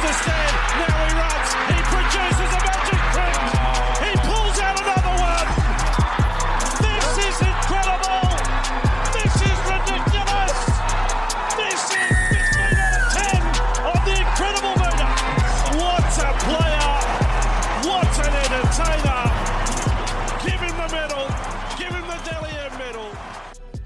the stand. Now he runs. He produces a magic print. He pulls out another one. This is incredible. This is ridiculous. This is 15 out of 10 on the incredible meter. What a player. What an entertainer. Give him the medal. Give him the Dally M medal.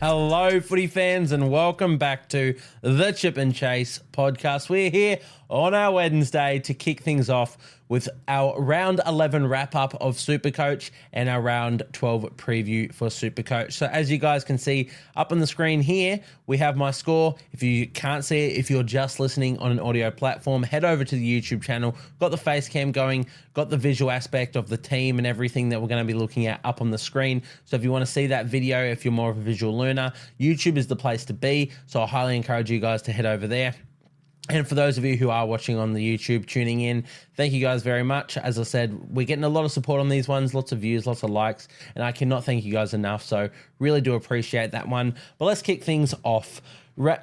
Hello, footy fans, and welcome back to the Chip and Chase podcast. We're here on our Wednesday to kick things off with our round 11 wrap-up of Supercoach and our round 12 preview for Supercoach. So as you guys can see up on the screen here, we have my score. If you can't see it, if you're just listening on an audio platform, head over to the YouTube channel. Got the face cam going, got the visual aspect of the team and everything that we're going to be looking at up on the screen. So if you want to see that video, if you're more of a visual learner, YouTube is the place to be. So I highly encourage you guys to head over there. And for those of you who are watching on the YouTube, tuning in, thank you guys very much. As I said, we're getting a lot of support on these ones, lots of views, lots of likes, and I cannot thank you guys enough. So really do appreciate that one. But let's kick things off.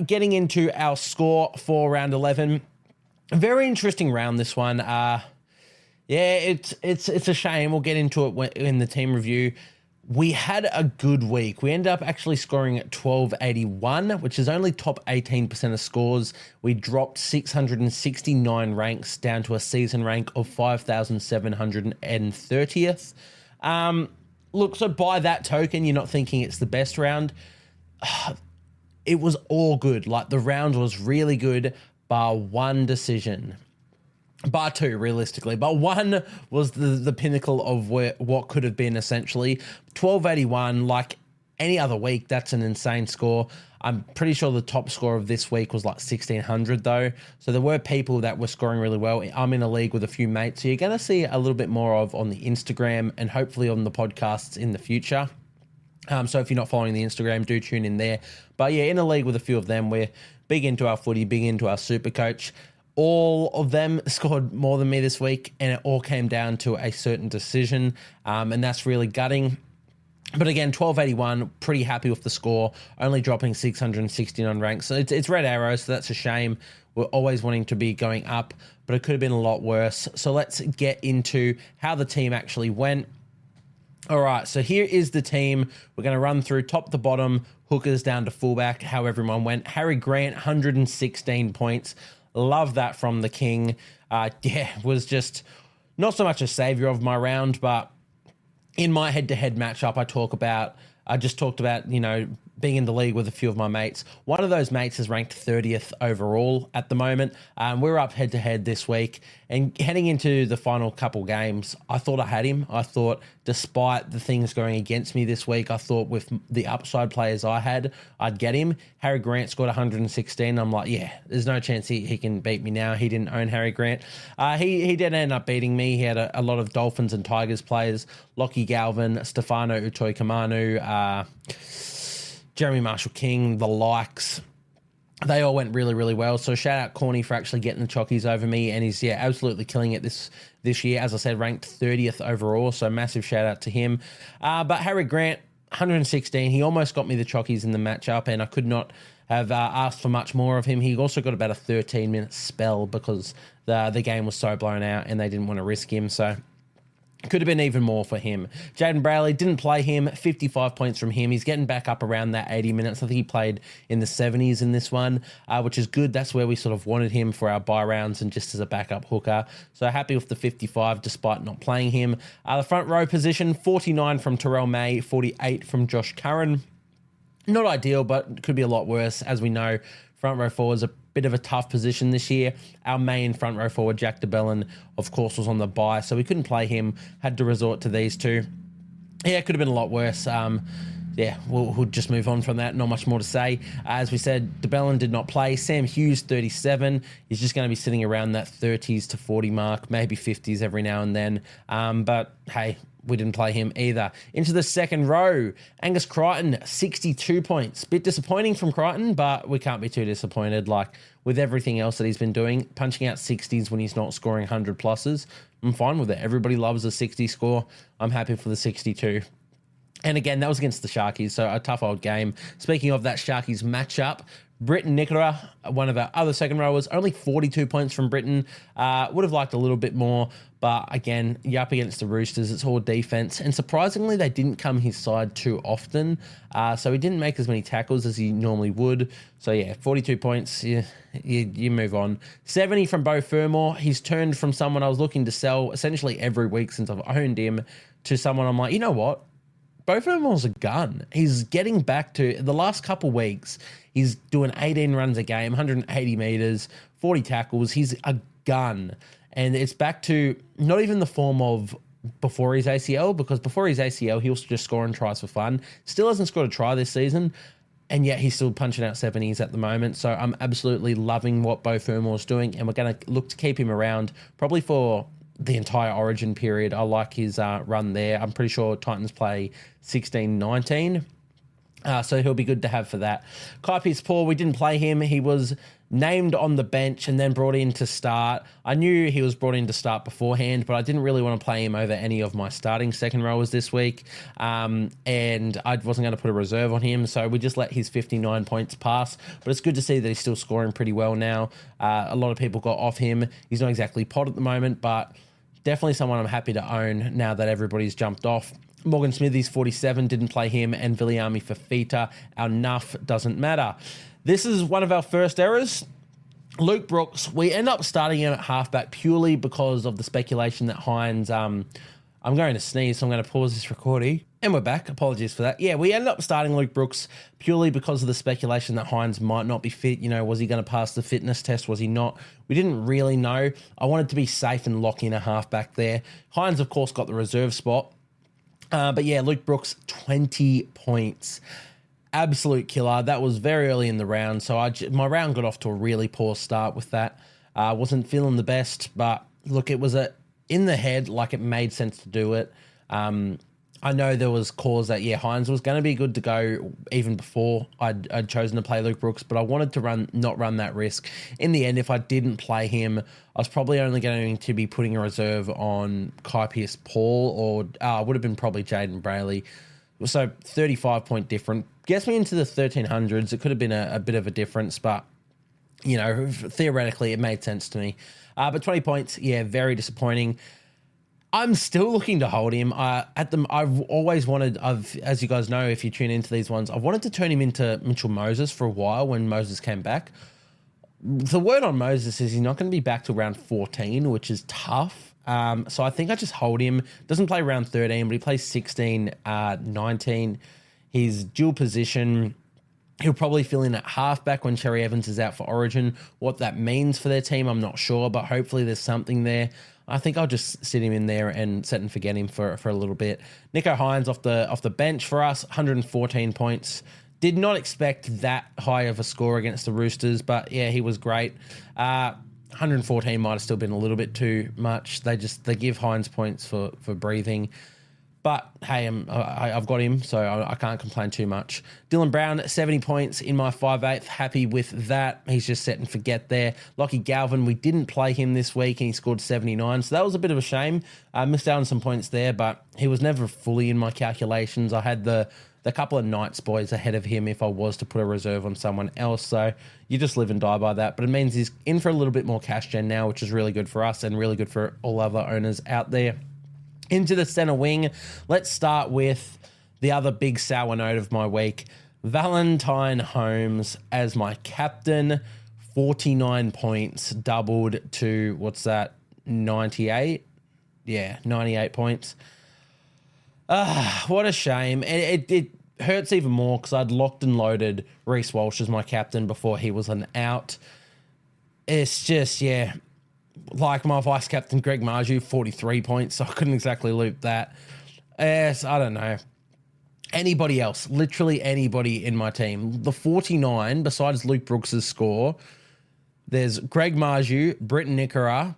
Getting into our score for round 11. A very interesting round, this one. It's a shame. We'll get into it in the team review. We had a good week. We ended up actually scoring at 1281, which is only top 18% of scores. We dropped 669 ranks down to a season rank of 5,730th. Look, so by that token, you're not thinking it's the best round. It was all good. Like, the round was really good, bar one decision. Bar two, realistically. But one was the pinnacle of what could have been, essentially. 1281, like any other week, that's an insane score. I'm pretty sure the top score of this week was like 1,600, though. So there were people that were scoring really well. I'm in a league with a few mates, so you're going to see a little bit more of on the Instagram and hopefully on the podcasts in the future. So if you're not following the Instagram, do tune in there. But yeah, in a league with a few of them, we're big into our footy, big into our Supercoach. All of them scored more than me this week, and it all came down to a certain decision, and that's really gutting. But again, 1281, pretty happy with the score, only dropping 669 ranks. So it's red arrows, so that's a shame. We're always wanting to be going up, but it could have been a lot worse. So let's get into how the team actually went. All right, so here is the team. We're going to run through top to bottom, hookers down to fullback, how everyone went. Harry Grant, 116 points. Love that from the King. Was just not so much a savior of my round, but in my head-to-head matchup, I just talked about, being in the league with a few of my mates. One of those mates is ranked 30th overall at the moment. We're up head-to-head this week. And heading into the final couple games, I thought I had him. I thought, despite the things going against me this week, I thought with the upside players I had, I'd get him. Harry Grant scored 116. I'm like, yeah, there's no chance he can beat me now. He didn't own Harry Grant. He did end up beating me. He had a lot of Dolphins and Tigers players. Lockie Galvin, Stefano Utoikamanu, Jeremy Marshall-King, the likes. They all went really, really well. So shout out Corny for actually getting the chockies over me. And he's, absolutely killing it this year. As I said, ranked 30th overall. So massive shout out to him. But Harry Grant, 116. He almost got me the chockies in the matchup, and I could not have asked for much more of him. He also got about a 13-minute spell because the game was so blown out and they didn't want to risk him. So could have been even more for him. Jaden Bradley, didn't play him. 55 points from him. He's getting back up around that 80 minutes. I think he played in the 70s in this one, which is good. That's where we sort of wanted him for our bye rounds and just as a backup hooker. So happy with the 55 despite not playing him. The front row position, 49 from Terrell May, 48 from Josh Curran. Not ideal, but could be a lot worse. As we know, front row forward is a bit of a tough position this year. Our main front row forward, Jack DeBellin, of course, was on the bye, so we couldn't play him. Had to resort to these two. Yeah, it could have been a lot worse. We'll just move on from that. Not much more to say. As we said, DeBellin did not play. Sam Hughes, 37. He's just going to be sitting around that 30s to 40 mark, maybe 50s every now and then. But hey, we didn't play him either. Into the second row, Angus Crichton, 62 points. Bit disappointing from Crichton, but we can't be too disappointed. Like, with everything else that he's been doing, punching out 60s when he's not scoring 100 pluses, I'm fine with it. Everybody loves a 60 score. I'm happy for the 62. And again, that was against the Sharkies, so a tough old game. Speaking of that Sharkies matchup, Britton Nicola, one of our other second rowers, only 42 points from Britton. Would have liked a little bit more, but again, you're up against the Roosters. It's all defense. And surprisingly, they didn't come his side too often. So he didn't make as many tackles as he normally would. So yeah, 42 points, you move on. 70 from Beau Fermor. He's turned from someone I was looking to sell essentially every week since I've owned him to someone I'm like, you know what? Beau Fermor's a gun. He's getting back to the last couple weeks. He's doing 18 runs a game, 180 meters, 40 tackles. He's a gun. And it's back to not even the form of before his ACL, because before his ACL, he was just scoring tries for fun. Still hasn't scored a try this season, and yet he's still punching out 70s at the moment. So I'm absolutely loving what Beau Fermor's doing, and we're going to look to keep him around probably for the entire Origin period. I like his run there. I'm pretty sure Titans play 16-19. So he'll be good to have for that. Kai Pearce-Paul, we didn't play him. He was named on the bench and then brought in to start. I knew he was brought in to start beforehand, but I didn't really want to play him over any of my starting second rowers this week. And I wasn't going to put a reserve on him, so we just let his 59 points pass. But it's good to see that he's still scoring pretty well now. A lot of people got off him. He's not exactly pod at the moment, but definitely someone I'm happy to own now that everybody's jumped off. Morgan Smithies, 47, didn't play him, and Viliami Fafita, our nuff, doesn't matter. This is one of our first errors. Luke Brooks, we end up starting him at halfback purely because of the speculation that Hines, I'm going to sneeze, so I'm going to pause this recording. And we're back. Apologies for that. Yeah, we ended up starting Luke Brooks purely because of the speculation that Hines might not be fit. You know, was he going to pass the fitness test? Was he not? We didn't really know. I wanted to be safe and lock in a halfback there. Hines, of course, got the reserve spot. But yeah, Luke Brooks, 20 points. Absolute killer. That was very early in the round, so my round got off to a really poor start with that. Wasn't feeling the best, but look, it was in the head, like it made sense to do it. I know there was cause that, Hines was going to be good to go even before I'd chosen to play Luke Brooks, but I wanted to not run that risk. In the end, if I didn't play him, I was probably only going to be putting a reserve on Kai Pearce-Paul, or would have been probably Jaden Brayley. So 35-point difference. Gets me into the 1300s. It could have been a bit of a difference, but, theoretically it made sense to me. But 20 points, very disappointing. I'm still looking to hold him. I've always wanted, as you guys know, if you tune into these ones, I've wanted to turn him into Mitchell Moses for a while when Moses came back. The word on Moses is he's not going to be back till round 14, which is tough. So I think I just hold him. Doesn't play round 13, but he plays 16, 19. He's dual position. He'll probably fill in at halfback when Cherry Evans is out for Origin. What that means for their team, I'm not sure, but hopefully there's something there. I think I'll just sit him in there and set and forget him for a little bit. Nicho Hynes off the bench for us, 114 points. Did not expect that high of a score against the Roosters, but yeah, he was great. 114 might have still been a little bit too much. They give Hynes points for breathing. But hey, I've got him, so I can't complain too much. Dylan Brown, 70 points in my 5/8. Happy with that. He's just set and forget there. Lockie Galvin, we didn't play him this week, and he scored 79. So that was a bit of a shame. I missed out on some points there, but he was never fully in my calculations. I had the couple of Knights boys ahead of him if I was to put a reserve on someone else. So you just live and die by that. But it means he's in for a little bit more cash gen now, which is really good for us and really good for all other owners out there. Into the center wing, let's start with the other big sour note of my week. Valentine Holmes as my captain, 49 points, doubled to, 98? Yeah, 98 points. What a shame. It hurts even more because I'd locked and loaded Reece Walsh as my captain before he was an out. It's just, like my vice captain, Greg Marju, 43 points, so I couldn't exactly loop that. Yes, I don't know. Anybody else, literally anybody in my team. The 49, besides Luke Brooks' score, there's Greg Marju, Britton Nicola,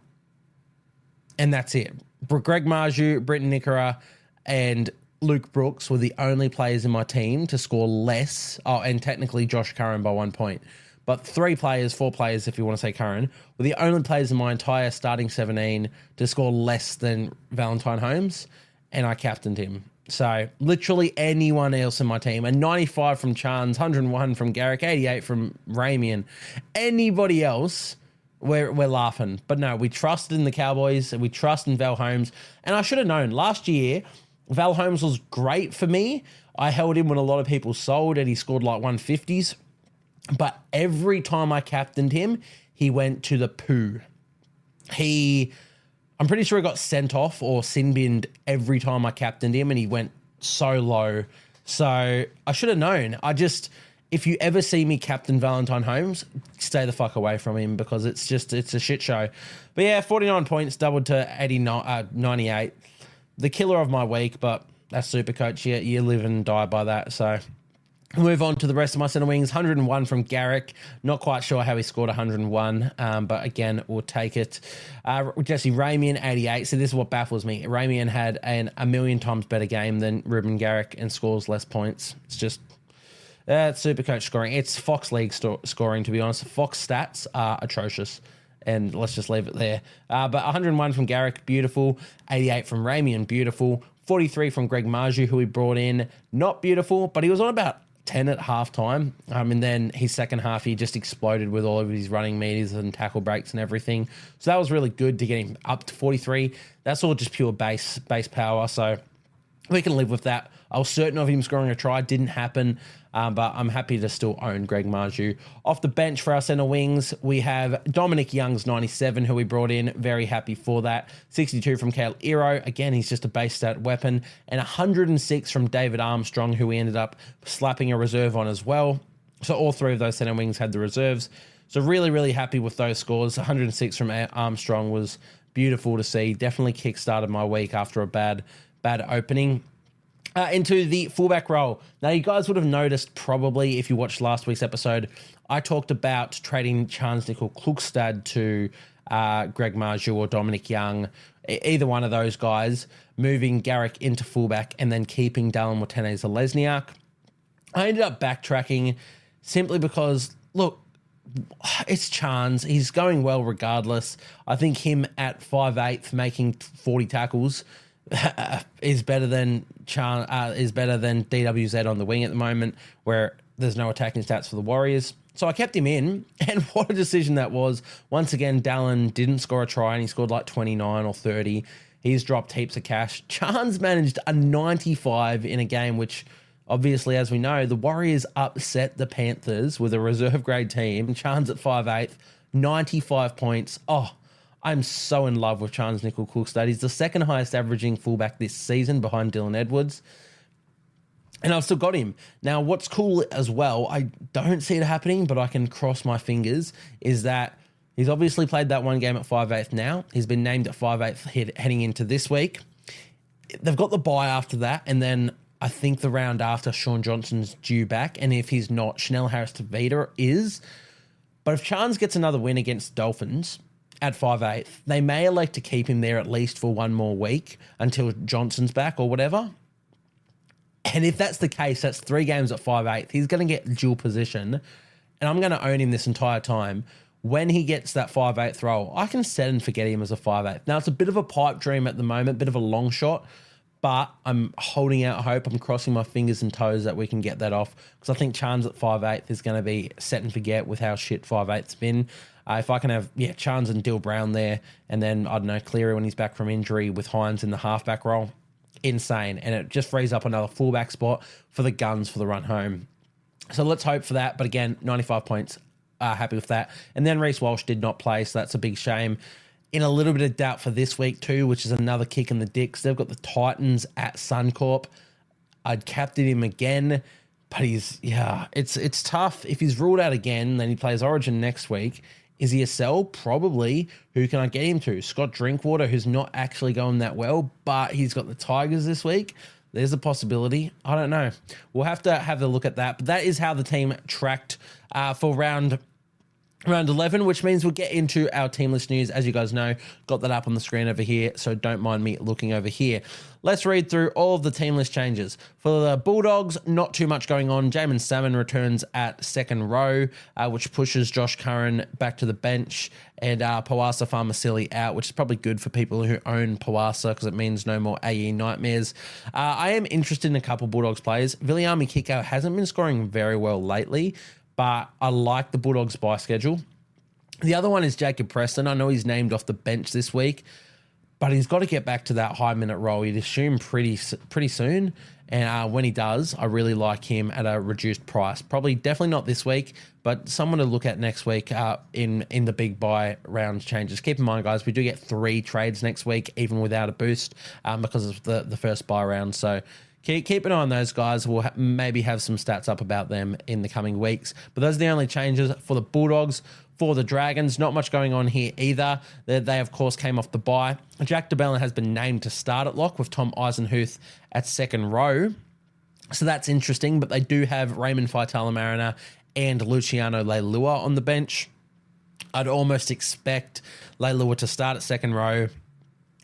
and that's it. Greg Marju, Britton Nicola, and Luke Brooks were the only players in my team to score less. Oh, and technically Josh Curran by 1 point. But 4 players, if you want to say Curran, were the only players in my entire starting 17 to score less than Valentine Holmes. and I captained him. So literally anyone else in my team, a 95 from Chance, 101 from Garrick, 88 from Ramian, anybody else, we're laughing. But no, we trusted in the Cowboys and we trust in Val Holmes. And I should have known last year, Val Holmes was great for me. I held him when a lot of people sold and he scored like 150s. But every time I captained him, he went to the poo. I'm pretty sure he got sent off or sin binned every time I captained him, and he went so low. So I should have known. If you ever see me captain Valentine Holmes, stay the fuck away from him because it's a shit show. But yeah, 49 points, doubled to 98. The killer of my week, but that's Supercoach. You live and die by that. So move on to the rest of my centre wings. 101 from Garrick. Not quite sure how he scored 101, but again, we'll take it. Jesse Ramian, 88. So this is what baffles me. Ramian had a million times better game than Ruben Garrick and scores less points. It's just it's Supercoach scoring. It's Fox League scoring, to be honest. Fox stats are atrocious. And let's just leave it there. But 101 from Garrick, beautiful. 88 from Ramian, beautiful. 43 from Greg Marju, who he brought in, not beautiful, but he was on about 10 at halftime. And then his second half, he just exploded with all of his running meters and tackle breaks and everything. So that was really good to get him up to 43. That's all just pure base power. So we can live with that. I was certain of him scoring a try. Didn't happen, but I'm happy to still own Greg Marju. Off the bench for our centre wings, we have Dominic Young's 97, who we brought in. Very happy for that. 62 from Kale Iro. Again, he's just a base stat weapon. And 106 from David Armstrong, who we ended up slapping a reserve on as well. So all three of those centre wings had the reserves. So really, really happy with those scores. 106 from Armstrong was beautiful to see. Definitely kickstarted my week after a bad opening. Into the fullback role. Now, you guys would have noticed probably if you watched last week's episode, I talked about trading Charles Nicoll-Klokstad to Greg Marju or Dominic Young, either one of those guys, moving Garrick into fullback and then keeping Dallin Watene-Zelezniak. I ended up backtracking simply because, look, it's Chance. He's going well regardless. I think him at 5'8", making 40 tackles is better than DWZ on the wing at the moment, where there's no attacking stats for the Warriors. So I kept him in, and what a decision that was. Once again, Dallin didn't score a try, and he scored like 29 or 30. He's dropped heaps of cash. Chance managed a 95 in a game, which obviously, as we know, the Warriors upset the Panthers with a reserve grade team. Chance at 5'8", 95 points. Oh, I'm so in love with Charles Nicoll-Klokstad. He's the second highest averaging fullback this season behind Dylan Edwards. And I've still got him. Now, what's cool as well, I don't see it happening, but I can cross my fingers, is that he's obviously played that one game at 5'8" now. He's been named at 5'8" heading into this week. They've got the bye after that, and then I think the round after, Sean Johnson's due back. And if he's not, Chanel Harris-Tavita is. But if Chance gets another win against Dolphins at 5'8", they may elect to keep him there at least for one more week until Johnson's back or whatever. And if that's the case, that's 3 games at 5'8". He's going to get dual position, and I'm going to own him this entire time. When he gets that 5'8" role, I can set and forget him as a 5'8". Now, it's a bit of a pipe dream at the moment, bit of a long shot, but I'm holding out hope. I'm crossing my fingers and toes that we can get that off, because I think Chance at 5'8" is going to be set and forget with how shit 5'8's been. If I can have, Chance and Dill Brown there, and then, I don't know, Cleary when he's back from injury with Hines in the halfback role, insane. And it just frees up another fullback spot for the Guns for the run home. So let's hope for that. But again, 95 points, happy with that. And then Reece Walsh did not play, so that's a big shame. In a little bit of doubt for this week too, which is another kick in the dicks. They've got the Titans at Suncorp. I'd captain him again, but it's tough. If he's ruled out again, then he plays Origin next week. Is he a sell? Probably. Who can I get him to? Scott Drinkwater, who's not actually going that well, but he's got the Tigers this week. There's a possibility. I don't know. We'll have to have a look at that. But that is how the team tracked for round Round 11, which means we'll get into our team list news. As you guys know, got that up on the screen over here, so don't mind me looking over here. Let's read through all of the team list changes. For the Bulldogs, not too much going on. Jamin Salmon returns at second row, which pushes Josh Curran back to the bench, and Pawasa Farmasili out, which is probably good for people who own Pawasa because it means no more AE nightmares. I am interested in a couple Bulldogs players. Viliami Kikau hasn't been scoring very well lately, but I like the Bulldogs bye schedule. The other one is Jacob Preston. I know he's named off the bench this week, but he's got to get back to that high-minute role. You'd assume pretty soon. And when he does, I really like him at a reduced price. Probably definitely not this week, but someone to look at next week in the big buy round changes. Keep in mind, guys, we do get 3 trades next week, even without a boost, because of the first buy round. So keep an eye on those guys. We'll maybe have some stats up about them in the coming weeks. But those are the only changes for the Bulldogs. For the Dragons, not much going on here either. They of course, came off the bye. Jack de Belin has been named to start at lock with Tom Eisenhuth at second row. So that's interesting, but they do have Raymond Faitala-Mariner and Luciano Leilua on the bench. I'd almost expect Leilua to start at second row,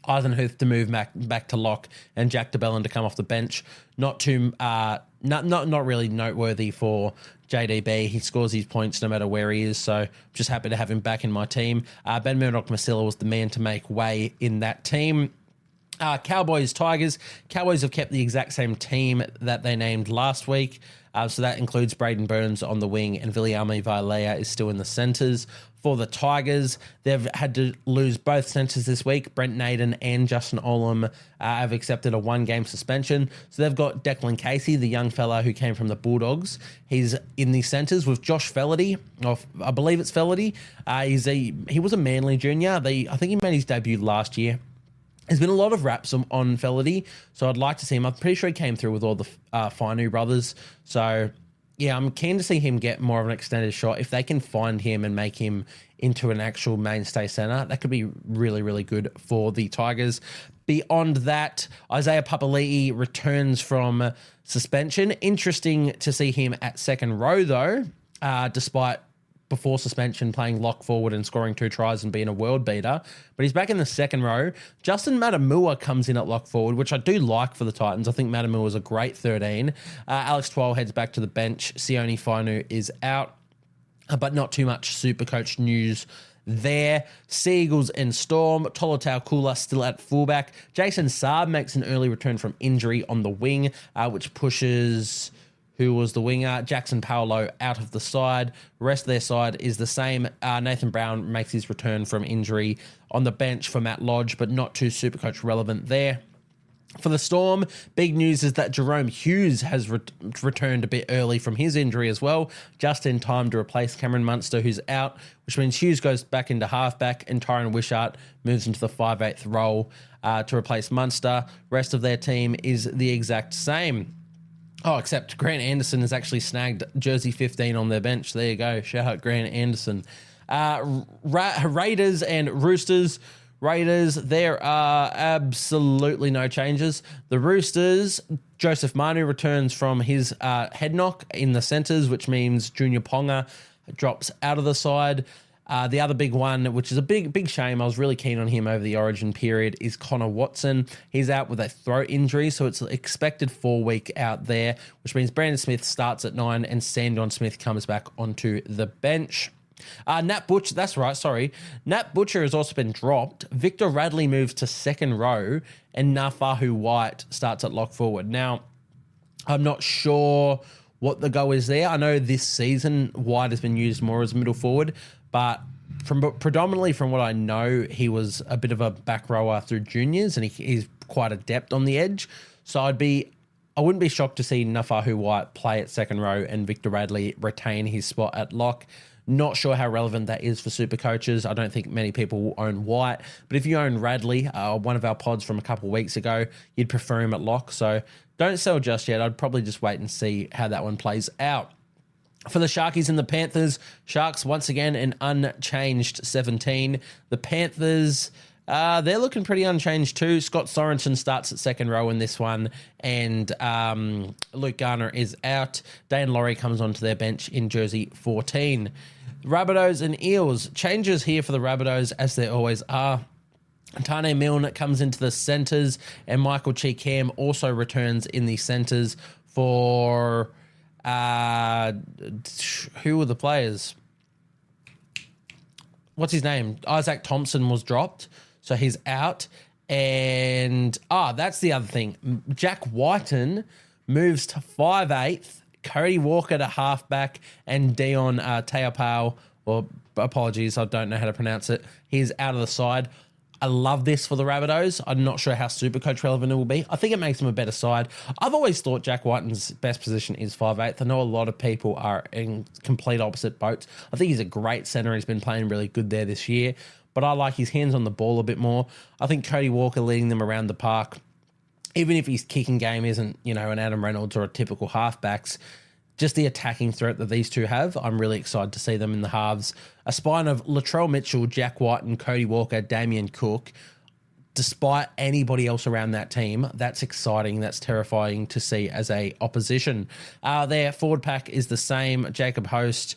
Eisenhuth to move back to lock, and Jack de Belin to come off the bench. Not really noteworthy for JDB. He scores his points no matter where he is, so just happy to have him back in my team. Ben Murdoch-Masila was the man to make way in that team. Cowboys, Tigers. Cowboys have kept the exact same team that they named last week. So that includes Braden Burns on the wing, and Viliami Vailea is still in the centres. For the Tigers, they've had to lose both centres this week. Brent Naden and Justin Olam have accepted a 1-game suspension. So they've got Declan Casey, the young fella who came from the Bulldogs. He's in the centres with Josh Felaty. I believe it's Felaty. He was a Manly junior. I think he made his debut last year. There's been a lot of raps on Felaty, so I'd like to see him. I'm pretty sure he came through with all the Fainu brothers. So, yeah, I'm keen to see him get more of an extended shot. If they can find him and make him into an actual mainstay centre, that could be really, really good for the Tigers. Beyond that, Isaiah Papali'i returns from suspension. Interesting to see him at second row, though, despite before suspension playing lock forward and scoring 2 tries and being a world beater. But he's back in the second row. Justin Matamua comes in at lock forward, which I do like for the Titans. I think Matamua is a great 13. Alex Twal heads back to the bench. Sione Fainu is out, but not too much Supercoach news there. Seagulls and Storm. Tolotau Kula still at fullback. Jason Saab makes an early return from injury on the wing, which pushes... who was the winger, Jackson Paolo, out of the side. The rest of their side is the same. Nathan Brown makes his return from injury on the bench for Matt Lodge, but not too Supercoach relevant there. For the Storm, big news is that Jerome Hughes has returned a bit early from his injury as well, just in time to replace Cameron Munster, who's out, which means Hughes goes back into halfback and Tyron Wishart moves into the 5/8 role to replace Munster. Rest of their team is the exact same. Oh, except Grant Anderson has actually snagged jersey 15 on their bench. There you go. Shout out Grant Anderson. Raiders and Roosters. Raiders, there are absolutely no changes. The Roosters, Joseph Manu returns from his head knock in the centres, which means Junior Ponga drops out of the side. The other big one, which is a big shame, I was really keen on him over the Origin period, is Connor Watson. He's out with a throat injury, so it's expected 4-week out there, which means Brandon Smith starts at 9 and Sandon Smith comes back onto the bench. Nat Butcher, that's right, sorry. Nat Butcher has also been dropped. Victor Radley moves to second row and Nafahu White starts at lock forward. Now, I'm not sure what the go is there. I know this season White has been used more as middle forward, but predominantly from what I know, he was a bit of a back rower through juniors and he's quite adept on the edge. So I wouldn't be shocked to see Nafahu White play at second row and Victor Radley retain his spot at lock. Not sure how relevant that is for super coaches. I don't think many people will own White. But if you own Radley, one of our pods from a couple of weeks ago, you'd prefer him at lock. So don't sell just yet. I'd probably just wait and see how that one plays out. For the Sharkies and the Panthers, Sharks once again an unchanged 17. The Panthers, they're looking pretty unchanged too. Scott Sorensen starts at second row in this one, and Luke Garner is out. Dane Laurie comes onto their bench in jersey 14. Rabbitohs and Eels. Changes here for the Rabbitohs, as there always are. Tane Milne comes into the centres, and Michael Cheekham also returns in the centres for... who were the players? What's his name? Isaac Thompson was dropped, so he's out. And, that's the other thing. Jack Whiten moves to 5'8", Cody Walker to halfback, and Dion Teopau, or apologies, I don't know how to pronounce it. He's out of the side. I love this for the Rabbitohs. I'm not sure how Supercoach relevant it will be. I think it makes them a better side. I've always thought Jack Whiten's best position is 5'8". I know a lot of people are in complete opposite boats. I think he's a great centre. He's been playing really good there this year, but I like his hands on the ball a bit more. I think Cody Walker leading them around the park, even if his kicking game isn't, an Adam Reynolds or a typical halfbacks, just the attacking threat that these two have, I'm really excited to see them in the halves. A spine of Latrell Mitchell, Jack Whiten, Cody Walker, Damien Cook. Despite anybody else around that team, that's exciting. That's terrifying to see as a opposition. Their forward pack is the same. Jacob Host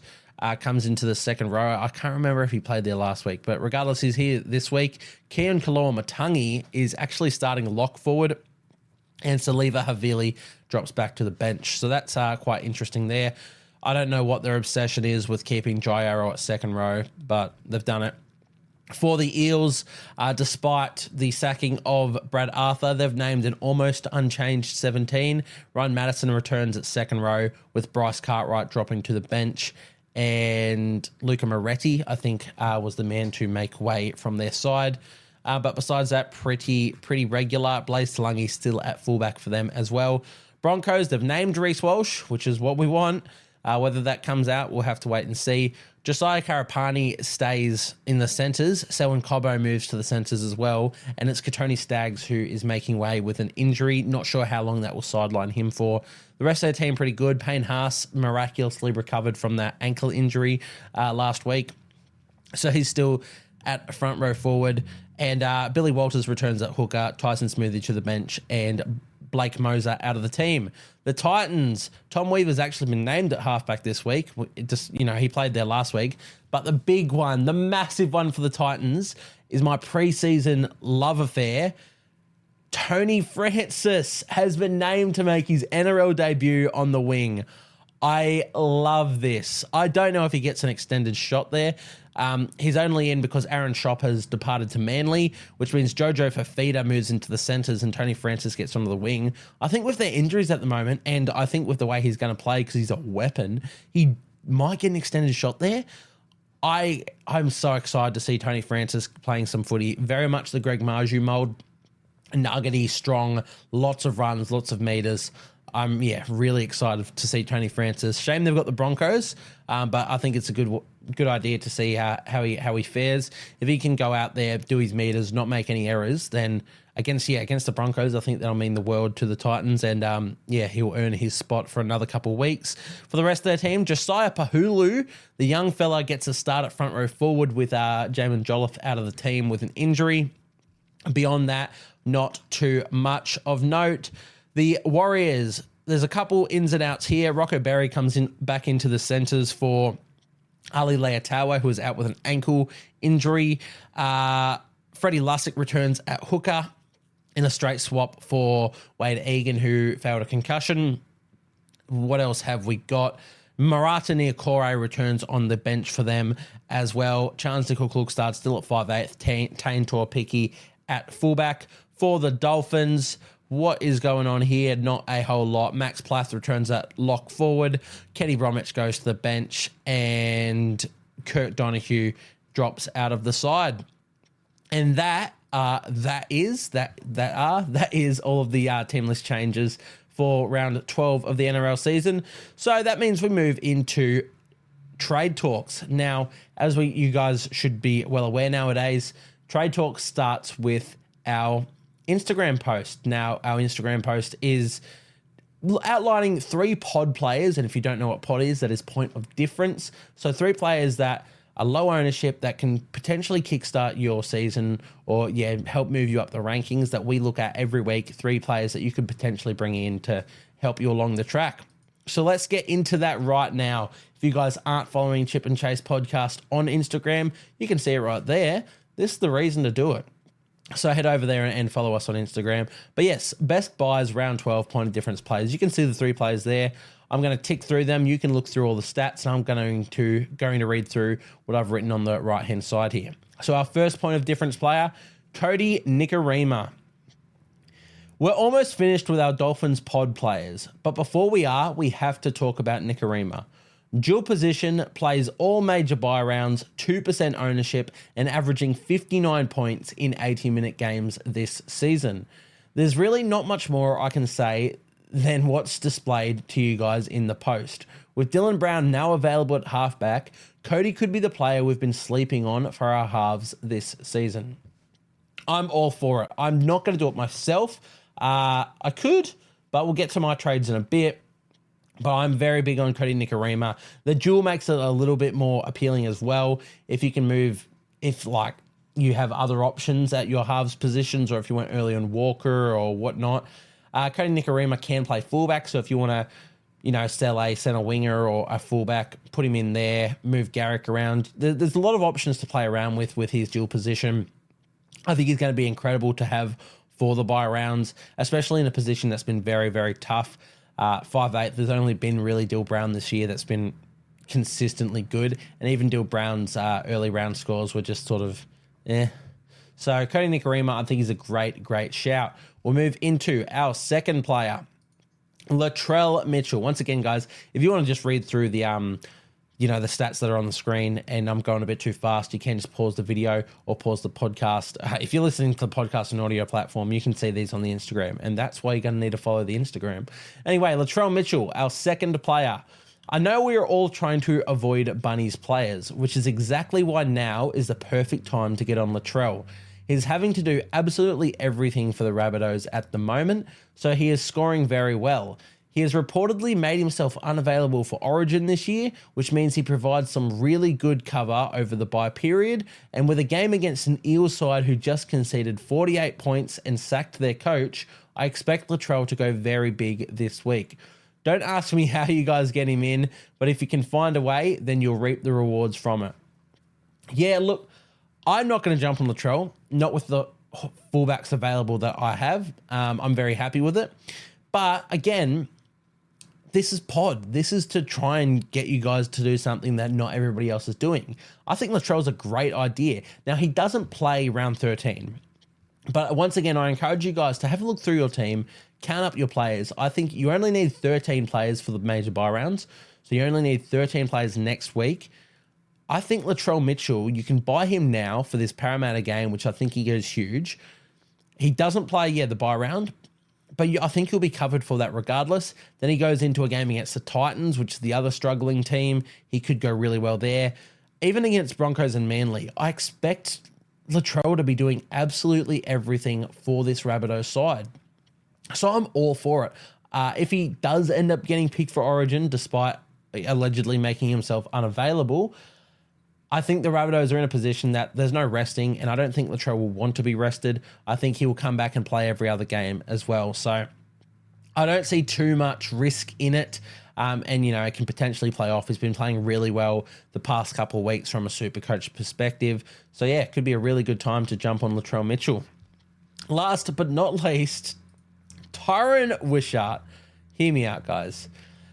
comes into the second row. I can't remember if he played there last week, but regardless, he's here this week. Keon Kaloa-Matangi is actually starting lock forward, and Saliva Havili drops back to the bench. So that's quite interesting there. I don't know what their obsession is with keeping Jai Arrow at second row, but they've done it. For the Eels, despite the sacking of Brad Arthur, they've named an almost unchanged 17. Ryan Madison returns at second row, with Bryce Cartwright dropping to the bench. And Luca Moretti, I think, was the man to make way from their side. But besides that, pretty regular. Blaze Talangi still at fullback for them as well. Broncos, they've named Reece Walsh, which is what we want. Whether that comes out, we'll have to wait and see. Josiah Karapani stays in the centres. Selwyn Cobbo moves to the centres as well. And it's Katoni Staggs who is making way with an injury. Not sure how long that will sideline him for. The rest of their team pretty good. Payne Haas miraculously recovered from that ankle injury last week. So he's still at front row forward. And Billy Walters returns at hooker, Tyson Smoothy to the bench, and Blake Moser out of the team. The Titans, Tom Weaver's actually been named at halfback this week. He played there last week. But the big one, the massive one for the Titans, is my preseason love affair. Tony Francis has been named to make his NRL debut on the wing. I love this. I don't know if he gets an extended shot there. He's only in because Aaron Schopp has departed to Manly, which means Jojo Fafita moves into the centres and Tony Francis gets onto the wing. I think with their injuries at the moment, and I think with the way he's going to play because he's a weapon, he might get an extended shot there. I'm so excited to see Tony Francis playing some footy. Very much the Greg Marju mould. Nuggety, strong, lots of runs, lots of meters. I'm really excited to see Tony Francis. Shame they've got the Broncos, but I think it's a good idea to see how he fares. If he can go out there, do his meters, not make any errors, then against the Broncos, I think that'll mean the world to the Titans, and he'll earn his spot for another couple of weeks. For the rest of their team, Josiah Pahulu, the young fella, gets a start at front row forward with Jamin Jolliffe out of the team with an injury. Beyond that, not too much of note. The Warriors, there's a couple ins and outs here. Rocco Berry comes back into the centres for Ali Leatawa, who is out with an ankle injury. Freddie Lussick returns at hooker in a straight swap for Wade Egan, who failed a concussion. What else have we got? Marata Niokore returns on the bench for them as well. Chance Nickel starts still at 5'8". Tane Tuapiki at fullback. For the Dolphins, what is going on here? Not a whole lot. Max Plath returns at lock forward. Kenny Bromwich goes to the bench, and Kirk Donahue drops out of the side. And that is all of the team list changes for round 12 of the NRL season. So that means we move into trade talks. Now, as you guys should be well aware nowadays, trade talks starts with our Instagram post. Now, our Instagram post is outlining 3 pod players, and if you don't know what pod is, that is point of difference. So 3 players that are low ownership that can potentially kickstart your season or help move you up the rankings that we look at every week. 3 players that you could potentially bring in to help you along the track. So let's get into that right now. If you guys aren't following Chip and Chase podcast on Instagram, you can see it right there. This is the reason to do it. So head over there and follow us on Instagram. But yes, best buys, round 12, point of difference players. You can see the 3 players there. I'm going to tick through them. You can look through all the stats, and I'm going to read through what I've written on the right-hand side here. So our first point of difference player, Cody Nikorima. We're almost finished with our Dolphins pod players, but before we have to talk about Nikorima. Dual position, plays all major buy rounds, 2% ownership, and averaging 59 points in 80-minute games this season. There's really not much more I can say than what's displayed to you guys in the post. With Dylan Brown now available at halfback, Cody could be the player we've been sleeping on for our halves this season. I'm all for it. I'm not going to do it myself. I could, but we'll get to my trades in a bit. But I'm very big on Cody Nikorima. The dual makes it a little bit more appealing as well. If you can move, if like you have other options at your halves positions, or if you went early on Walker or whatnot, Cody Nikorima can play fullback. So if you want to, sell a centre winger or a fullback, put him in there, move Garrick around. There's a lot of options to play around with his dual position. I think he's going to be incredible to have for the buy rounds, especially in a position that's been very, very tough. 5'8", there's only been really Dill Brown this year that's been consistently good, and even Dill Brown's early round scores were just sort of So Cody Nikorima, I think, is a great, great shout. We'll move into our second player, Latrell Mitchell. Once again, guys, if you want to just read through the the stats that are on the screen and I'm going a bit too fast, you can just pause the video or pause the podcast. If you're listening to the podcast on audio platform, you can see these on the Instagram, and that's why you're going to need to follow the Instagram. Anyway, Latrell Mitchell, our second player. I know we are all trying to avoid Bunnies players, which is exactly why now is the perfect time to get on Latrell. He's having to do absolutely everything for the Rabbitohs at the moment, so he is scoring very well. He has reportedly made himself unavailable for Origin this year, which means he provides some really good cover over the bye period, and with a game against an Eels side who just conceded 48 points and sacked their coach, I expect Latrell to go very big this week. Don't ask me how you guys get him in, but if you can find a way, then you'll reap the rewards from it. Yeah, look, I'm not going to jump on Latrell, not with the fullbacks available that I have. I'm very happy with it. But again, this is pod. This is to try and get you guys to do something that not everybody else is doing. I think Latrell's a great idea. Now, he doesn't play round 13. But once again, I encourage you guys to have a look through your team, count up your players. I think you only need 13 players for the major buy rounds. So you only need 13 players next week. I think Latrell Mitchell, you can buy him now for this Parramatta game, which I think he goes huge. He doesn't play, the buy round, but I think he'll be covered for that regardless. Then he goes into a game against the Titans, which is the other struggling team. He could go really well there. Even against Broncos and Manly, I expect Latrell to be doing absolutely everything for this Rabbitohs side. So I'm all for it. If he does end up getting picked for Origin, despite allegedly making himself unavailable, I think the Rabbitohs are in a position that there's no resting, and I don't think Latrell will want to be rested. I think he will come back and play every other game as well. So I don't see too much risk in it. It can potentially play off. He's been playing really well the past couple of weeks from a Supercoach perspective. So yeah, it could be a really good time to jump on Latrell Mitchell. Last but not least, Tyron Wishart. Hear me out, guys.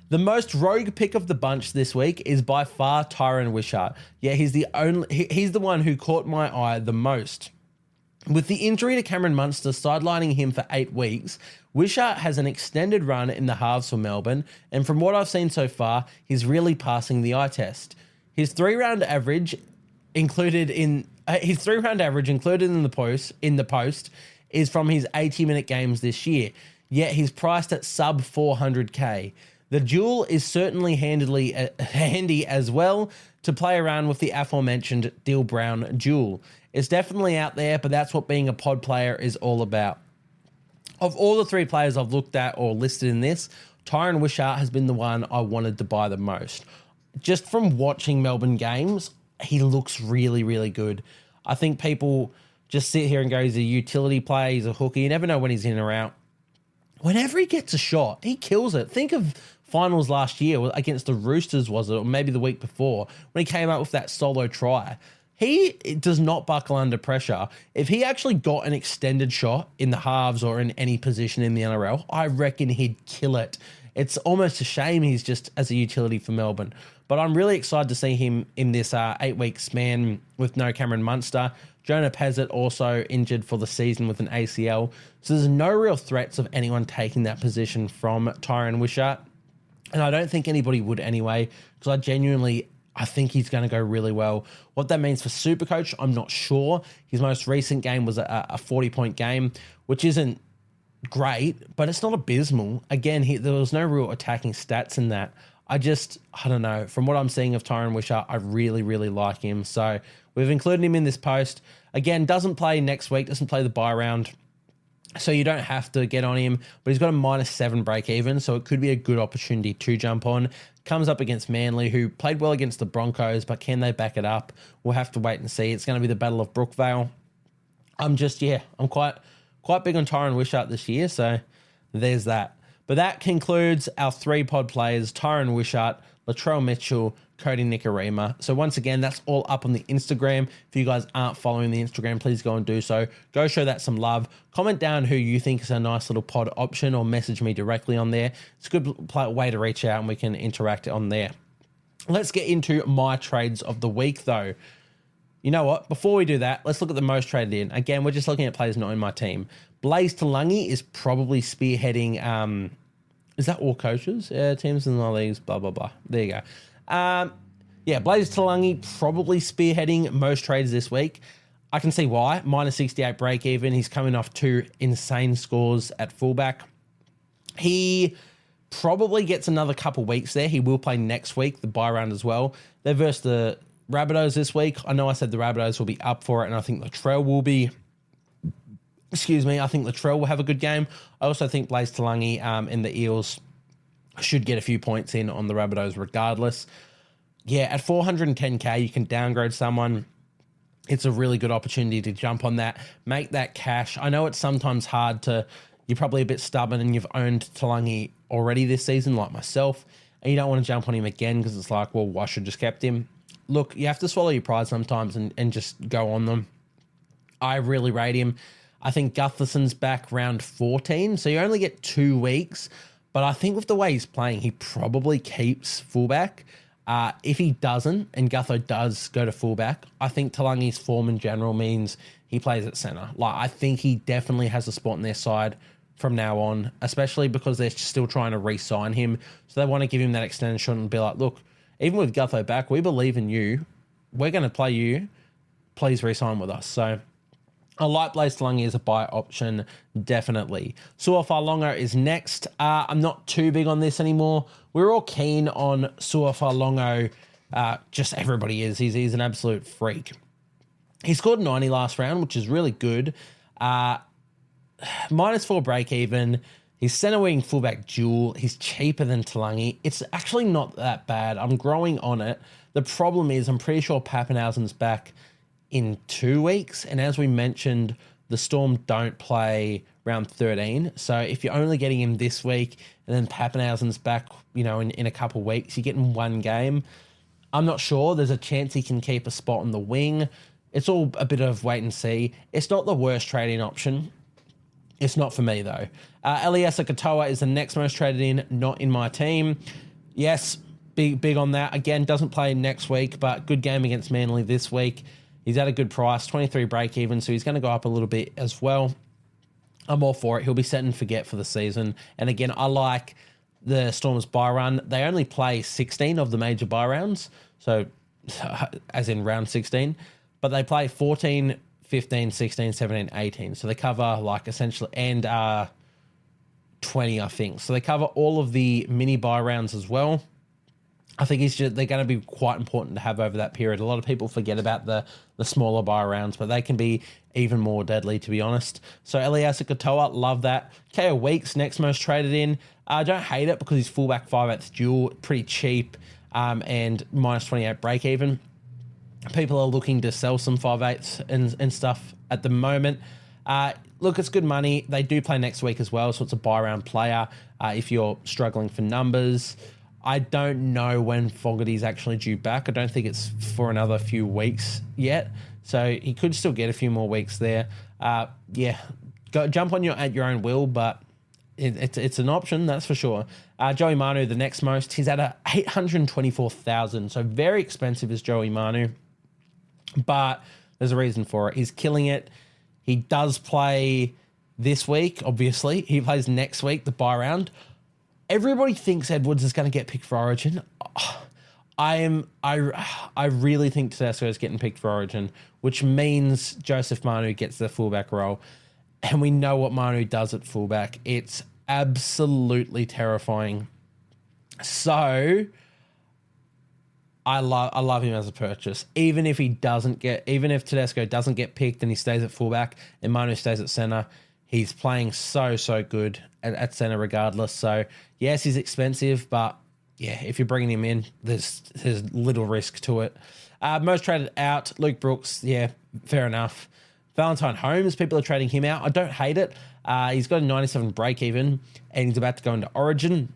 The most rogue pick of the bunch this week is by far Tyron Wishart. Yeah, he's the one who caught my eye the most. With the injury to Cameron Munster sidelining him for 8 weeks, Wishart has an extended run in the halves for Melbourne, and from what I've seen so far, he's really passing the eye test. His 3-round average included in the post is from his 80-minute games this year. Yet he's priced at sub 400k. The duel is certainly handy as well to play around with the aforementioned Dill Brown duel. It's definitely out there, but that's what being a pod player is all about. Of all the 3 players I've looked at or listed in this, Tyron Wishart has been the one I wanted to buy the most. Just from watching Melbourne games, he looks really, really good. I think people just sit here and go, he's a utility player, he's a hooker. You never know when he's in or out. Whenever he gets a shot, he kills it. Think of finals last year against the Roosters, was it? Or maybe the week before, when he came out with that solo try. He does not buckle under pressure. If he actually got an extended shot in the halves or in any position in the NRL, I reckon he'd kill it. It's almost a shame he's just as a utility for Melbourne. But I'm really excited to see him in this 8-week span with no Cameron Munster. Jonah Pezzett also injured for the season with an ACL. So there's no real threats of anyone taking that position from Tyron Wishart. And I don't think anybody would anyway, because I think he's going to go really well. What that means for Supercoach, I'm not sure. His most recent game was a 40-point game, which isn't great, but it's not abysmal. Again, there was no real attacking stats in that. I don't know. From what I'm seeing of Tyron Wishart, I really, really like him. So we've included him in this post. Again, doesn't play next week, doesn't play the bye round. So you don't have to get on him, but he's got a -7 break even, so it could be a good opportunity to jump on. Comes up against Manly, who played well against the Broncos, but can they back it up? We'll have to wait and see. It's going to be the Battle of Brookvale. I'm quite big on Tyron Wishart this year, so there's that. But that concludes our 3 pod players, Tyron Wishart, Latrell Mitchell, Cody Nikorima. So once again, that's all up on the Instagram. If you guys aren't following the Instagram, please go and do so. Go show that some love. Comment down who you think is a nice little pod option or message me directly on there. It's a good way to reach out and we can interact on there. Let's get into my trades of the week though. You know what? Before we do that, let's look at the most traded in. Again, we're just looking at players not in my team. Blaze Talangi is probably spearheading... is that all coaches? Teams in the leagues, blah, blah, blah. There you go. Blaze Talangi probably spearheading most trades this week. I can see why. -68 break even. He's coming off 2 insane scores at fullback. He probably gets another couple weeks there. He will play next week, the bye round as well. They're versus the Rabbitohs this week. I know I said the Rabbitohs will be up for it, and I think Latrell will be. I think Latrell will have a good game. I also think Blaze Talangi and the Eels should get a few points in on the Rabbitohs regardless. Yeah, at 410k, you can downgrade someone. It's a really good opportunity to jump on that, make that cash. I know it's sometimes hard you're probably a bit stubborn and you've owned Talangi already this season, like myself, and you don't want to jump on him again because it's like, well, I should just kept him. Look, you have to swallow your pride sometimes and just go on them. I really rate him. I think Gutherson's back round 14, so you only get 2 weeks. But I think with the way he's playing, he probably keeps fullback. If he doesn't, and Gutho does go to fullback, I think Talangi's form in general means he plays at centre. I think he definitely has a spot on their side from now on, especially because they're still trying to re-sign him. So they want to give him that extended shot and be like, look, even with Gutho back, we believe in you. We're going to play you. Please re-sign with us. So I like Blaze Talangi as a buy option, definitely. Suafailonga is next. I'm not too big on this anymore. We're all keen on Suafailonga. Just everybody is. He's an absolute freak. He scored 90 last round, which is really good. -4 break even. He's centre wing fullback dual. He's cheaper than Talangi. It's actually not that bad. I'm growing on it. The problem is I'm pretty sure Pappenhausen's back in 2 weeks. And as we mentioned, the Storm don't play round 13. So if you're only getting him this week and then Pappenhausen's back, in a couple of weeks, you're getting 1 game. I'm not sure. There's a chance he can keep a spot on the wing. It's all a bit of wait and see. It's not the worst trading option. It's not for me, though. Eliesa Katoa is the next most traded in, not in my team. Yes, big on that. Again, doesn't play next week, but good game against Manly this week. He's at a good price, 23 break even, so he's going to go up a little bit as well. I'm all for it. He'll be set and forget for the season. And again, I like the Storm's bye run. They only play 16 of the major bye rounds, so as in round 16, but they play 14, 15, 16, 17, 18. So they cover essentially, and 20, I think. So they cover all of the mini bye rounds as well. I think they're going to be quite important to have over that period. A lot of people forget about the smaller bye rounds, but they can be even more deadly, to be honest. So Eliesa Katoa, love that. KO Weeks, next most traded in. I don't hate it because he's fullback 5/8 dual, pretty cheap, and -28 break even. People are looking to sell some 5/8s and stuff at the moment. Look, it's good money. They do play next week as well, so it's a buy-round player if you're struggling for numbers. I don't know when Fogarty's actually due back. I don't think it's for another few weeks yet, so he could still get a few more weeks there. Jump on at your own will, but it's an option, that's for sure. Joey Manu, the next most, he's at a 824,000, so very expensive is Joey Manu, but there's a reason for it. He's killing it. He does play this week, obviously. He plays next week, the bye round. Everybody thinks Edwards is going to get picked for Origin. I really think Tedesco is getting picked for Origin, which means Joseph Manu gets the fullback role. And we know what Manu does at fullback. It's absolutely terrifying. So I love him as a purchase. Even if Tedesco doesn't get picked and he stays at fullback and Manu stays at centre, he's playing so good at centre regardless. So yes, he's expensive, but yeah, if you're bringing him in, there's little risk to it. Most traded out, Luke Brooks. Yeah, fair enough. Valentine Holmes, people are trading him out. I don't hate it. He's got a 97 break even and he's about to go into Origin.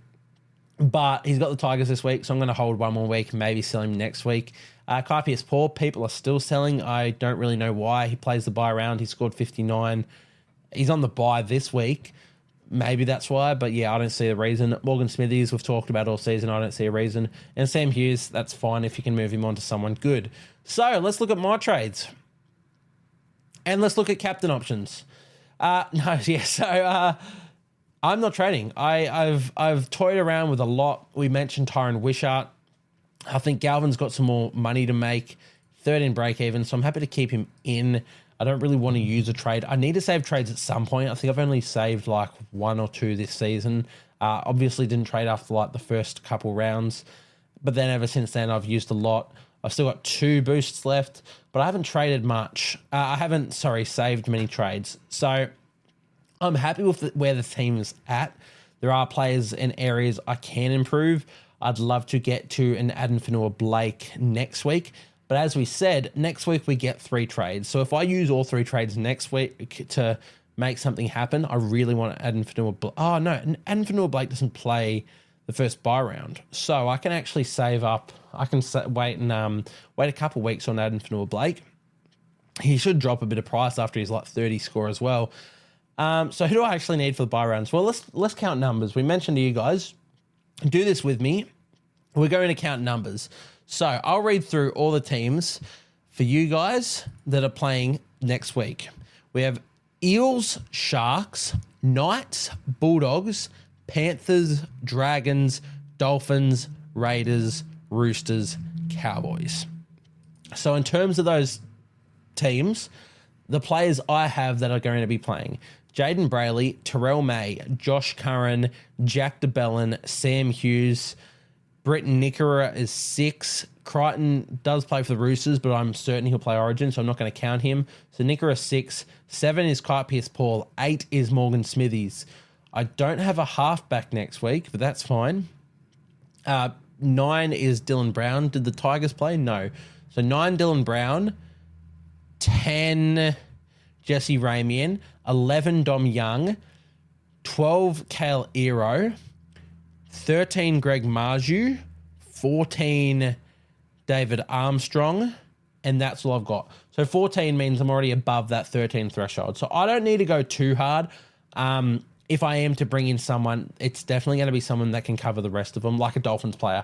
But he's got the Tigers this week, so I'm going to hold one more week, maybe sell him next week. Kai Pearce-Paul, people are still selling. I don't really know why. He plays the bye round. He scored 59. He's on the bye this week. Maybe that's why, but yeah, I don't see a reason. Morgan Smithies, we've talked about all season. I don't see a reason. And Sam Hughes, that's fine if you can move him on to someone good. So let's look at my trades. And let's look at captain options. I'm not trading. I've toyed around with a lot. We mentioned Tyron Wishart. I think Galvin's got some more money to make. 13 break even, so I'm happy to keep him in. I don't really want to use a trade. I need to save trades at some point. I think I've only saved like 1 or 2 this season. Obviously didn't trade after like the first couple rounds, but then ever since then I've used a lot. I've still got 2 boosts left, but I haven't traded much. Saved many trades. So I'm happy with where the team's at. There are players and areas I can improve. I'd love to get to an Adam Fanua-Blake next week. But as we said, next week we get 3 trades. So if I use all 3 trades next week to make something happen, I really want Adam Fanua-Blake. Oh, no, Adam Fanua-Blake doesn't play the first bye round. So I can actually save up. I can wait a couple weeks on Adam Fanua-Blake. He should drop a bit of price after his like 30 score as well. So who do I actually need for the bye rounds? Well, let's count numbers. We mentioned to you guys, do this with me. We're going to count numbers. So I'll read through all the teams for you guys that are playing next week. We have Eels, Sharks, Knights, Bulldogs, Panthers, Dragons, Dolphins, Raiders, Roosters, Cowboys. So in terms of those teams, the players I have that are going to be playing: Jaden Brayley, Terrell May, Josh Curran, Jack DeBellin, Sam Hughes. Britton Nickera is 6. Crichton does play for the Roosters, but I'm certain he'll play Origin, so I'm not going to count him. So Nickera 6. 7 is Kai Pearce-Paul. 8 is Morgan Smithies. I don't have a halfback next week, but that's fine. 9 is Dylan Brown. Did the Tigers play? No. So 9 Dylan Brown. 10 Jesse Ramian. 11 Dom Young. 12 Kale Ero. 13 Greg Marju. 14 David Armstrong. And that's all I've got. So 14 means I'm already above that 13 threshold. So I don't need to go too hard. If I am to bring in someone, it's definitely going to be someone that can cover the rest of them, like a Dolphins player.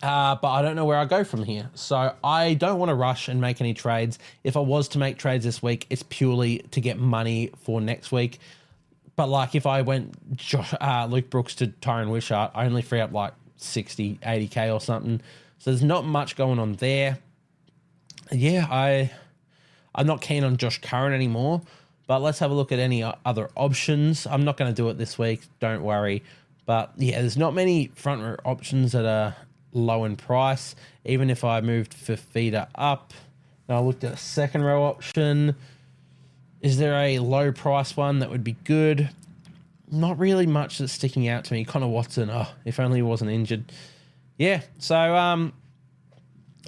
But I don't know where I go from here. So I don't want to rush and make any trades. If I was to make trades this week, it's purely to get money for next week. But like if I went Luke Brooks to Tyron Wishart, I only free up like 60, 80K or something. So there's not much going on there. Yeah, I'm not keen on Josh Curran anymore. But let's have a look at any other options. I'm not going to do it this week, don't worry. But yeah, there's not many front row options that are low in price. Even if I moved Fafita up, and I looked at a second row option, is there a low price one that would be good? Not really much that's sticking out to me. Connor Watson, if only he wasn't injured. Yeah, so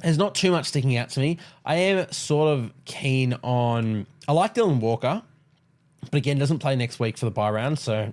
There's not too much sticking out to me. I am sort of keen on... I like Dylan Walker, but again, doesn't play next week for the bye round, so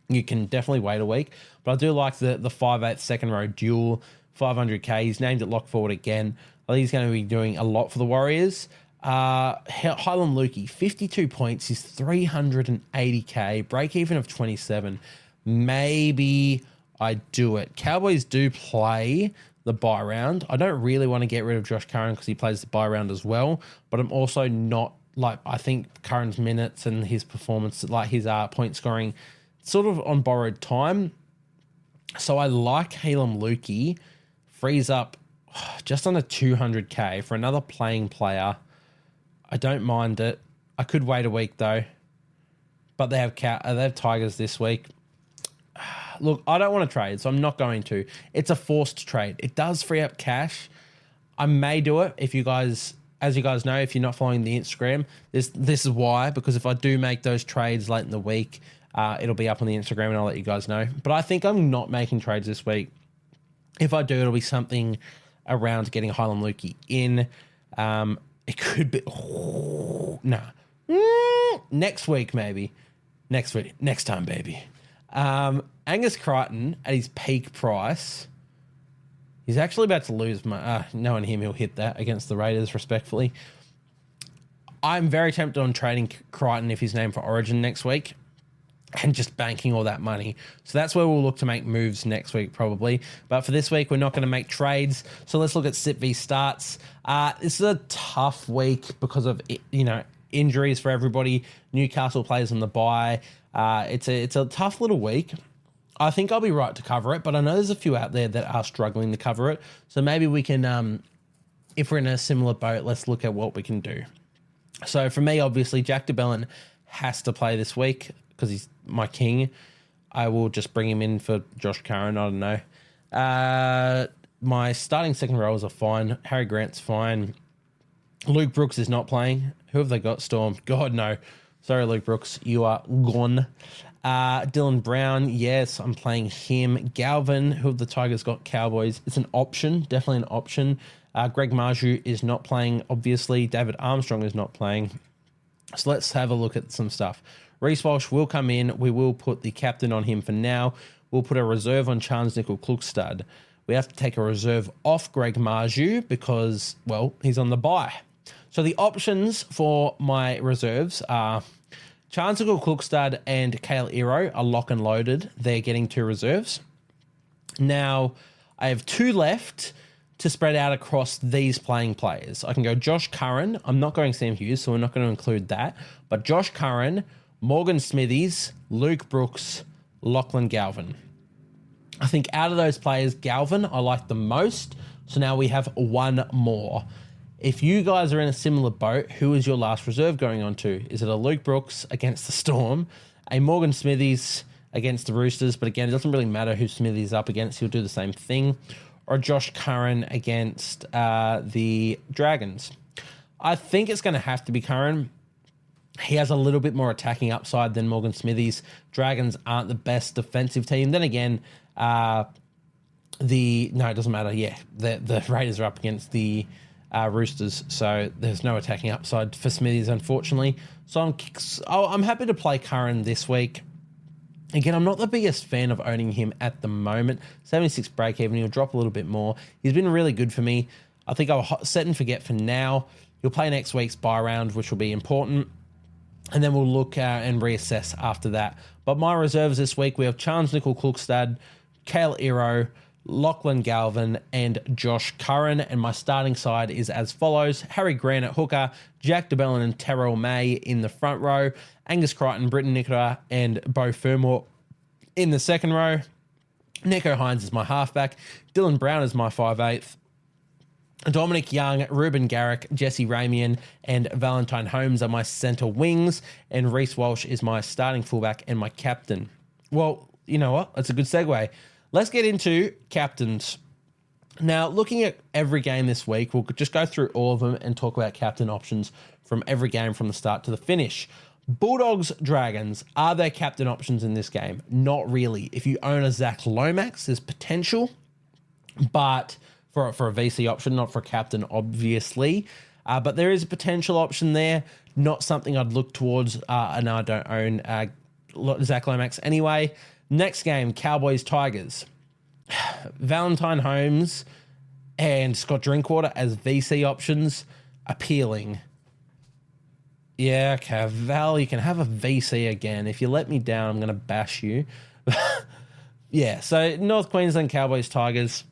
you can definitely wait a week. But I do like the 5/8 second row duel, 500k. He's named at lock forward again. I think he's going to be doing a lot for the Warriors. Hylam Lukey, 52 points. He's 380k. Break even of 27. Maybe I do it. Cowboys do play the bye round. I don't really want to get rid of Josh Curran because he plays the bye round as well. But I'm also not I think Curran's minutes and his performance, like his point scoring, sort of on borrowed time. So I like Hylam Lukey. Frees up just under 200k for another playing player. I don't mind it. I could wait a week though, but they have Tigers this week. Look, I don't want to trade, so I'm not going to. It's a forced trade. It does free up cash. I may do it if you guys, as you guys know, if you're not following the Instagram, this is why, because if I do make those trades late in the week, it'll be up on the Instagram and I'll let you guys know. But I think I'm not making trades this week. If I do, it'll be something around getting Hylam Lukey in. It could be... next week, maybe. Next week. Next time, baby. Angus Crichton, at his peak price, he's actually about to lose my... knowing him, he'll hit that against the Raiders, respectfully. I'm very tempted on trading Crichton if he's named for Origin next week and just banking all that money. So that's where we'll look to make moves next week, probably. But for this week, we're not going to make trades. So let's look at Sit v Starts. This is a tough week because of, injuries for everybody. Newcastle plays on the bye. It's a tough little week. I think I'll be right to cover it, but I know there's a few out there that are struggling to cover it. So maybe we can, if we're in a similar boat, let's look at what we can do. So for me, obviously, Jack DeBellin has to play this week because he's my king. I will just bring him in for Josh Curran. I don't know. My starting second rows are fine. Harry Grant's fine. Luke Brooks is not playing. Who have they got? Storm. God, no. Sorry, Luke Brooks. You are gone. Dylan Brown. Yes, I'm playing him. Galvin. Who have the Tigers got? Cowboys. It's an option. Definitely an option. Greg Marju is not playing, obviously. David Armstrong is not playing. So let's have a look at some stuff. Reece Walsh will come in. We will put the captain on him for now. We'll put a reserve on Charles Nickel-Klugstad. We have to take a reserve off Greg Marju because, well, he's on the bye. So the options for my reserves are Charles Nickel-Klugstad and Kale Iro are lock and loaded. They're getting 2 reserves. Now, I have 2 left to spread out across these playing players. I can go Josh Curran. I'm not going Sam Hughes, so we're not going to include that. But Josh Curran, Morgan Smithies, Luke Brooks, Lachlan Galvin. I think out of those players, Galvin I like the most. So now we have 1 more. If you guys are in a similar boat, who is your last reserve going on to? Is it a Luke Brooks against the Storm, a Morgan Smithies against the Roosters, but again, it doesn't really matter who Smithies up against, he'll do the same thing, or Josh Curran against the Dragons? I think it's going to have to be Curran. He has a little bit more attacking upside than Morgan Smithies. Dragons aren't the best defensive team. Then again, it doesn't matter. Yeah, the Raiders are up against the Roosters, so there's no attacking upside for Smithies, unfortunately. So I'm happy to play Curran this week. Again, I'm not the biggest fan of owning him at the moment. 76 break even, he'll drop a little bit more. He's been really good for me. I think I'll set and forget for now. He'll play next week's bye round, which will be important. And then we'll look and reassess after that. But my reserves this week, we have Charles Nickel-Klugstad, Kale Iro, Lachlan Galvin, and Josh Curran. And my starting side is as follows. Harry Grant at hooker, Jack DeBellin and Terrell May in the front row, Angus Crichton, Britton Nicola, and Beau Fermor in the second row. Nico Hines is my halfback. Dylan Brown is my 5/8. Dominic Young, Ruben Garrick, Jesse Ramian, and Valentine Holmes are my centre wings, and Reece Walsh is my starting fullback and my captain. Well, you know what? That's a good segue. Let's get into captains. Now, looking at every game this week, we'll just go through all of them and talk about captain options from every game from the start to the finish. Bulldogs, Dragons, are there captain options in this game? Not really. If you own a Zach Lomax, there's potential, but for a VC option, not for captain, obviously. But there is a potential option there. Not something I'd look towards, and I don't own Zach Lomax anyway. Next game, Cowboys-Tigers. Valentine Holmes and Scott Drinkwater as VC options, appealing. Yeah, okay, Val, you can have a VC again. If you let me down, I'm going to bash you. Yeah, so North Queensland Cowboys-Tigers.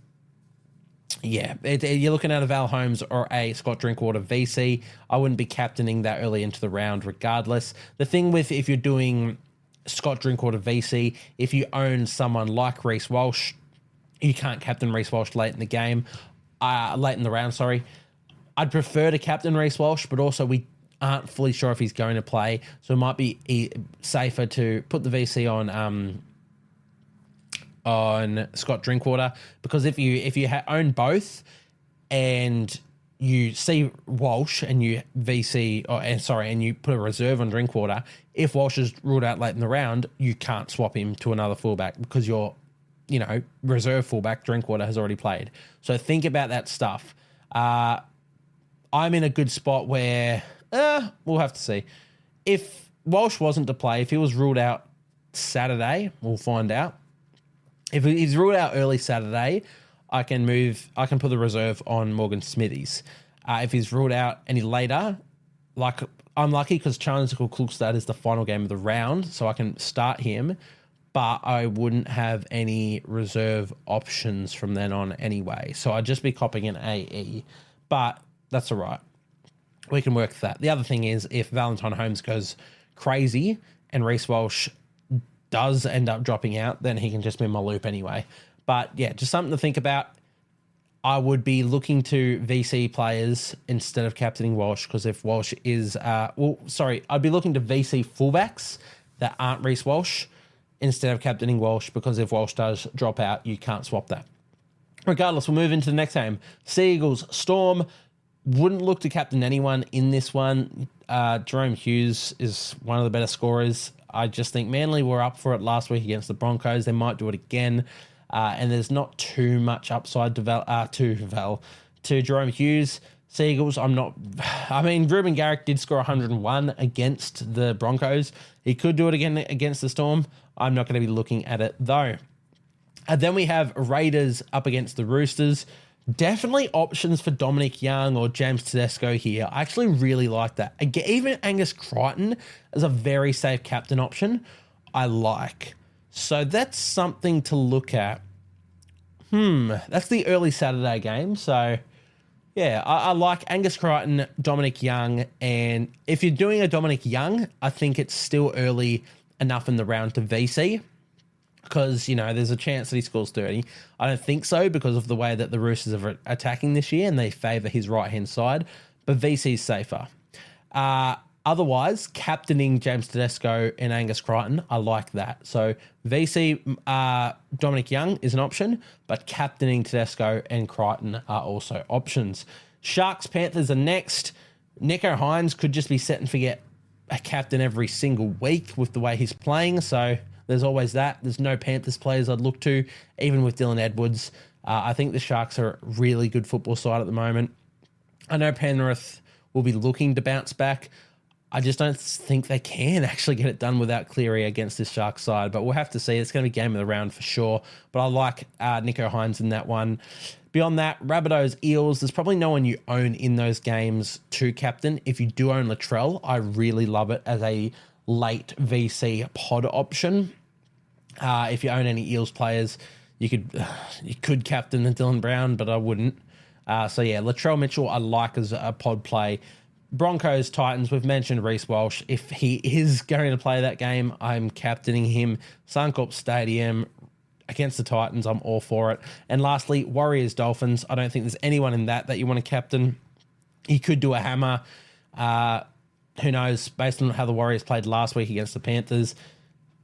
Yeah, you're looking at a Val Holmes or a Scott Drinkwater VC. I wouldn't be captaining that early into the round regardless. The thing with if you're doing Scott Drinkwater VC, if you own someone like Reece Walsh, you can't captain Reece Walsh late in the game, late in the round, sorry. I'd prefer to captain Reece Walsh, but also we aren't fully sure if he's going to play, so it might be safer to put the VC on Scott Drinkwater, because if you own both and you see Walsh and you VC and you put a reserve on Drinkwater, if Walsh is ruled out late in the round, you can't swap him to another fullback because your reserve fullback Drinkwater has already played. So think about that stuff. I'm in a good spot where we'll have to see. If Walsh wasn't to play, if he was ruled out Saturday, we'll find out. If he's ruled out early Saturday, I can put the reserve on Morgan Smithies. If he's ruled out any later, I'm lucky because Charles Klukstad is the final game of the round, so I can start him, but I wouldn't have any reserve options from then on anyway. So I'd just be copying an AE, but that's all right. We can work that. The other thing is if Valentine Holmes goes crazy and Reece Walsh does end up dropping out, then he can just be in my loop anyway. But yeah, just something to think about. I would be looking to VC players instead of captaining Walsh, because if Walsh is... I'd be looking to VC fullbacks that aren't Reece Walsh instead of captaining Walsh, because if Walsh does drop out, you can't swap that. Regardless, we'll move into the next game. Seagulls, Storm. Wouldn't look to captain anyone in this one. Jerome Hughes is one of the better scorers. I just think Manly were up for it last week against the Broncos. They might do it again. And there's not too much upside to Jerome Hughes. Seagulls, Ruben Garrick did score 101 against the Broncos. He could do it again against the Storm. I'm not going to be looking at it, though. And then we have Raiders up against the Roosters. Definitely options for Dominic Young or James Tedesco here. I actually really like that. Again, even Angus Crichton as a very safe captain option, I like. So that's something to look at. That's the early Saturday game. So, yeah, I like Angus Crichton, Dominic Young. And if you're doing a Dominic Young, I think it's still early enough in the round to VC. Because, there's a chance that he scores 30. I don't think so because of the way that the Roosters are attacking this year and they favour his right-hand side. But VC's safer. Otherwise, captaining James Tedesco and Angus Crichton, I like that. So VC Dominic Young is an option, but captaining Tedesco and Crichton are also options. Sharks, Panthers are next. Nico Hines could just be set and forget a captain every single week with the way he's playing. So... there's always that. There's no Panthers players I'd look to, even with Dylan Edwards. I think the Sharks are a really good football side at the moment. I know Penrith will be looking to bounce back. I just don't think they can actually get it done without Cleary against this Sharks side, but we'll have to see. It's going to be game of the round for sure, but I like Nico Hines in that one. Beyond that, Rabbitohs, Eels, there's probably no one you own in those games to captain. If you do own Latrell, I really love it as a late VC pod option. If you own any Eels players, you could captain the Dylan Brown, but I wouldn't. Latrell Mitchell I like as a pod play. Broncos, Titans, we've mentioned Reece Walsh. If he is going to play that game, I'm captaining him. Suncorp Stadium against the Titans, I'm all for it. And lastly, Warriors, Dolphins. I don't think there's anyone in that you want to captain. You could do a hammer. Who knows? Based on how the Warriors played last week against the Panthers,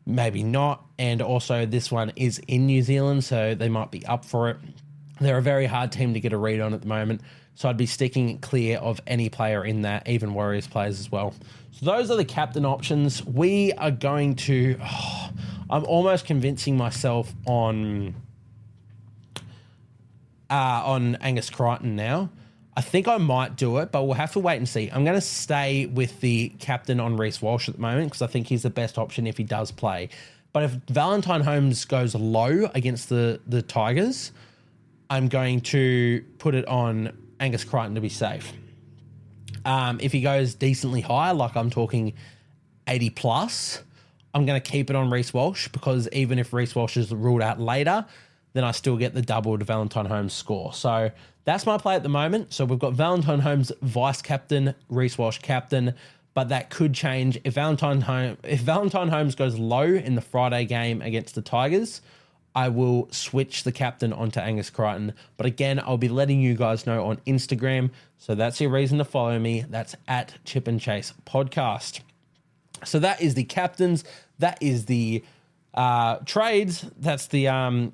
maybe not. And also this one is in New Zealand, so they might be up for it. They're a very hard team to get a read on at the moment, so I'd be sticking clear of any player in that, even Warriors players as well. So those are the captain options. We are going to... I'm almost convincing myself on on Angus Crichton now. I think I might do it, but we'll have to wait and see. I'm going to stay with the captain on Reece Walsh at the moment because I think he's the best option if he does play. But if Valentine Holmes goes low against the Tigers, I'm going to put it on Angus Crichton to be safe. If he goes decently high, like I'm talking 80 plus, I'm going to keep it on Reece Walsh because even if Reece Walsh is ruled out later, then I still get the doubled Valentine Holmes score. So that's my play at the moment. So we've got Valentine Holmes vice captain, Reece Walsh captain, but that could change if Valentine Holmes goes low in the Friday game against the Tigers. I will switch the captain onto Angus Crichton. But again, I'll be letting you guys know on Instagram. So that's your reason to follow me. That's at Chip and Chase Podcast. So that is the captains. That is the trades. That's the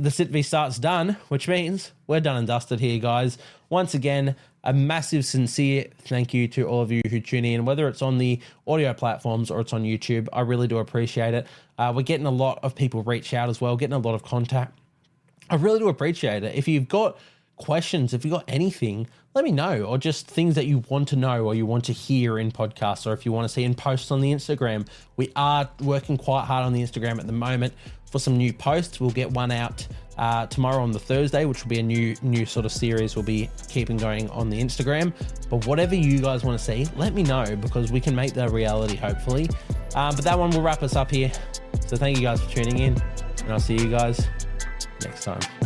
sit v starts done, which means we're done and dusted here, guys. Once again, a massive, sincere thank you to all of you who tune in, whether it's on the audio platforms or it's on YouTube. I really do appreciate it. We're getting a lot of people reach out as well, getting a lot of contact. I really do appreciate it. If you've got questions, if you've got anything, let me know, or just things that you want to know or you want to hear in podcasts, or if you want to see in posts on the Instagram. We are working quite hard on the Instagram at the moment for some new posts. We'll get one out tomorrow on the Thursday, which will be a new sort of series we'll be keeping going on the Instagram. But whatever you guys want to see, let me know because we can make that a reality, hopefully. But that one will wrap us up here. So thank you guys for tuning in, and I'll see you guys next time.